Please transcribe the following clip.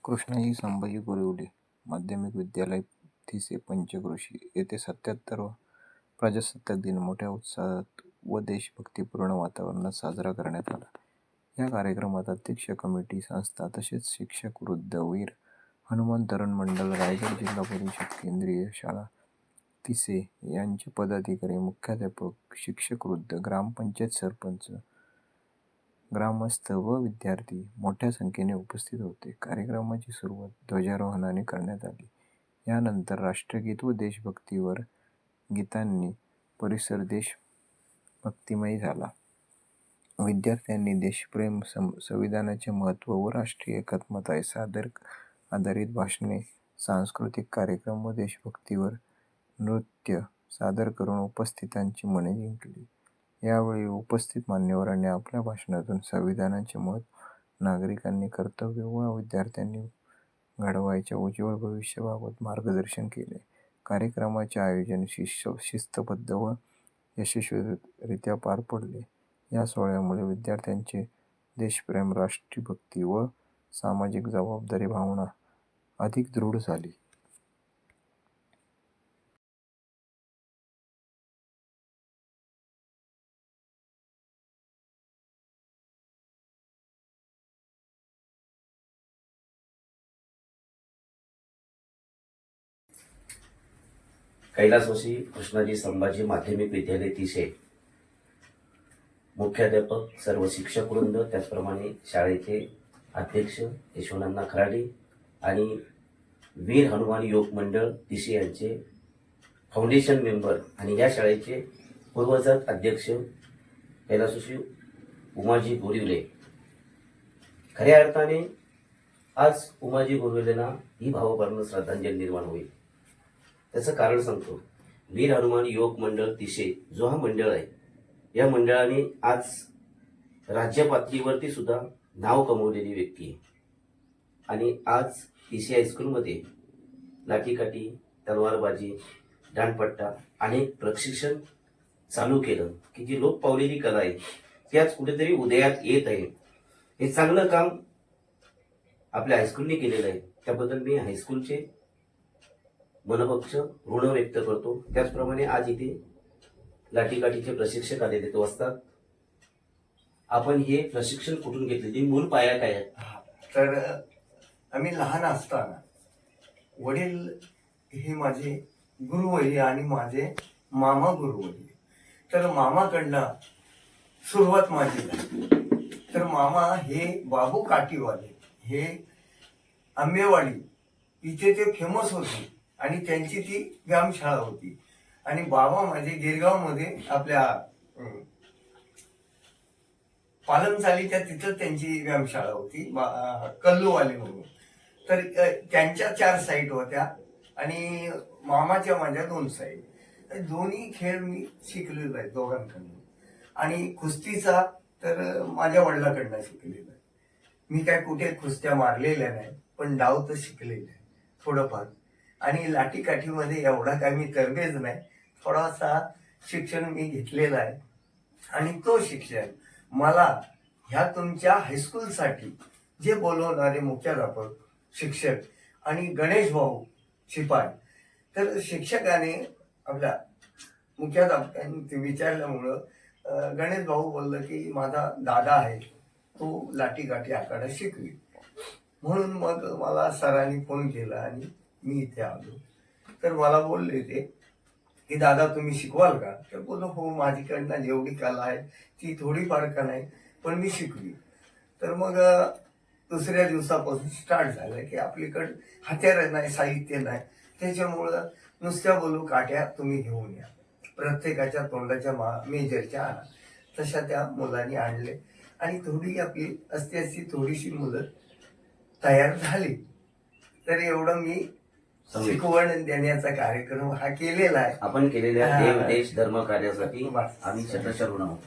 कृष्णाजी संभाजी गोरिवले माध्यमिक विद्यालय थिसे पंचक्रोशी येथे 77वा प्रजासत्ताक दिन मोठ्या उत्साहात व देशभक्तीपूर्ण वातावरणात साजरा करण्यात आला. या कार्यक्रमात अध्यक्ष कमिटी, संस्था तसेच शिक्षक वृद्ध वीर हनुमान तरुण मंडळ, रायगड जिल्हा परिषद केंद्रीय शाळा थिसे यांचे पदाधिकारी, मुख्याध्यापक, शिक्षक वृद्ध, ग्रामपंचायत सरपंच, ग्रामस्थ व विद्यार्थी मोठ्या संख्येने उपस्थित होते. कार्यक्रमाची सुरुवात ध्वजारोहणाने करण्यात आली. यानंतर राष्ट्रगीत व देशभक्तीपर गीतांनी परिसर देशभक्तिमय झाला. विद्यार्थ्यांनी देशप्रेम, संविधानाचे महत्त्व व राष्ट्रीय एकात्मता आधारित भाषणे, सांस्कृतिक कार्यक्रम व देशभक्तीपर नृत्य सादर करून उपस्थितांची मने जिंकली. यावेळी उपस्थित मान्यवरांनी आपल्या भाषणातून संविधानाचे महत्त्व, नागरिकांनी कर्तव्य व विद्यार्थ्यांनी घडवायच्या उज्ज्वल भविष्याबाबत मार्गदर्शन केले. कार्यक्रमाचे आयोजन शिस्तबद्ध व यशस्वीरित्या पार पडले. या सोहळ्यामुळे विद्यार्थ्यांचे देशप्रेम, राष्ट्रभक्ती व सामाजिक जबाबदारी भावना अधिक दृढ झाली. कैलासवासी कृष्णाजी संभाजी माध्यमिक विद्यालय थिसे, मुख्याध्यापक, सर्व शिक्षक वृंद, त्याचप्रमाणे शाळेचे अध्यक्ष यशवंत खराडे आणि वीर हनुमान योग मंडळ थिसे यांचे फाउंडेशन मेंबर आणि या शाळेचे पूर्वजात अध्यक्ष कैलासवासी उमाजी गोरिवले. खऱ्या अर्थाने आज उमाजी गोरिवलेंना ही भावपूर्ण श्रद्धांजली निर्माण होईल. त्याचं कारण सांगतो. वीर हनुमान योग मंडळ थिसे जो हा मंडळ आहे, या मंडळाने आज राज्य पातळीवरती सुद्धा नाव कमवलेली व्यक्ती आहे. आणि आज थिसे हायस्कूलमध्ये लाठीकाठी, तलवारबाजी, दांडपट्टा अनेक प्रशिक्षण चालू केलं की जी लोप पावलेली कला आहे ती आज कुठेतरी उदयात येत आहे. हे चांगलं काम आपल्या हायस्कूलने केलेलं आहे. त्याबद्दल मी हायस्कूलचे मनपक्ष ऋण व्यक्त करतो. त्याचप्रमाणे आज इथे लाठीकाठीचे प्रशिक्षक आलेले तो असतात. आपण हे प्रशिक्षण कुठून घेतले, मूळ पाया काय आहे? तर आम्ही लहान असताना वडील हे माझे गुरु वहिले आणि माझे मामा गुरु वहिले. तर मामाकडनं सुरुवात माझी झाली. तर मामा हे बाबू काठीवाले हे आंबेवाडी इथे ते फेमस होते आणि त्यांची ती व्यायामशाळा होती. आणि बाबा माझे गिरगाव मध्ये आपल्या पालमचालीच्या तिथं त्यांची व्यायामशाळा होती, कल्लूवाले म्हणून. तर त्यांच्या 4 साईट होत्या आणि मामाच्या माझ्या 2 साईट. दोन्ही खेळ मी शिकलेलो आहे दोघांकडून. आणि कुस्तीचा तर माझ्या वडिलांकडनं शिकलेला आहे. मी काय कुठे कुस्त्या मारलेल्या नाही, पण डाव तर शिकलेला आहे थोडंफार. आणि लाठीकाठीमध्ये एवढा काय मी तरबेज नाही, थोडासा शिक्षण मी घेतलेला आहे. आणि तो शिक्षण मला ह्या तुमच्या हायस्कूलसाठी जे बोलवणारे मुख्याध्यापक, शिक्षक आणि गणेश भाऊ शिपाई, तर शिक्षकाने आपल्या मुख्याध्यापकांनी विचारल्यामुळं गणेश भाऊ बोललं की माझा दादा आहे, तो लाठीकाठी आखाडा शिकवी. म्हणून मग मला सरांनी फोन केला आणि मी इथे आलो. तर मला बोलले ते की दादा तुम्ही शिकवाल का? तर बोललो हो, माझ्याकडनं जेवढी कला आहे ती थोडीफार का नाही पण मी शिकवी. तर मग दुसऱ्या दिवसापासून स्टार्ट झालं की आपल्याकडं हत्यार नाही, साहित्य नाही, त्याच्यामुळं नुसत्या बोलू काठ्या तुम्ही घेऊन या, प्रत्येकाच्या तोंडाच्या मेजरच्या आणा. तशा त्या मुलांनी आणले आणि थोडी आपली असती थोडीशी मुलं तयार झाली. तर एवढं मी शिकवण देण्याचा कार्यक्रम हा केलेला आहे. आपण केलेल्या देश धर्म कार्यासाठी आम्ही शतशः ऋण आहोत.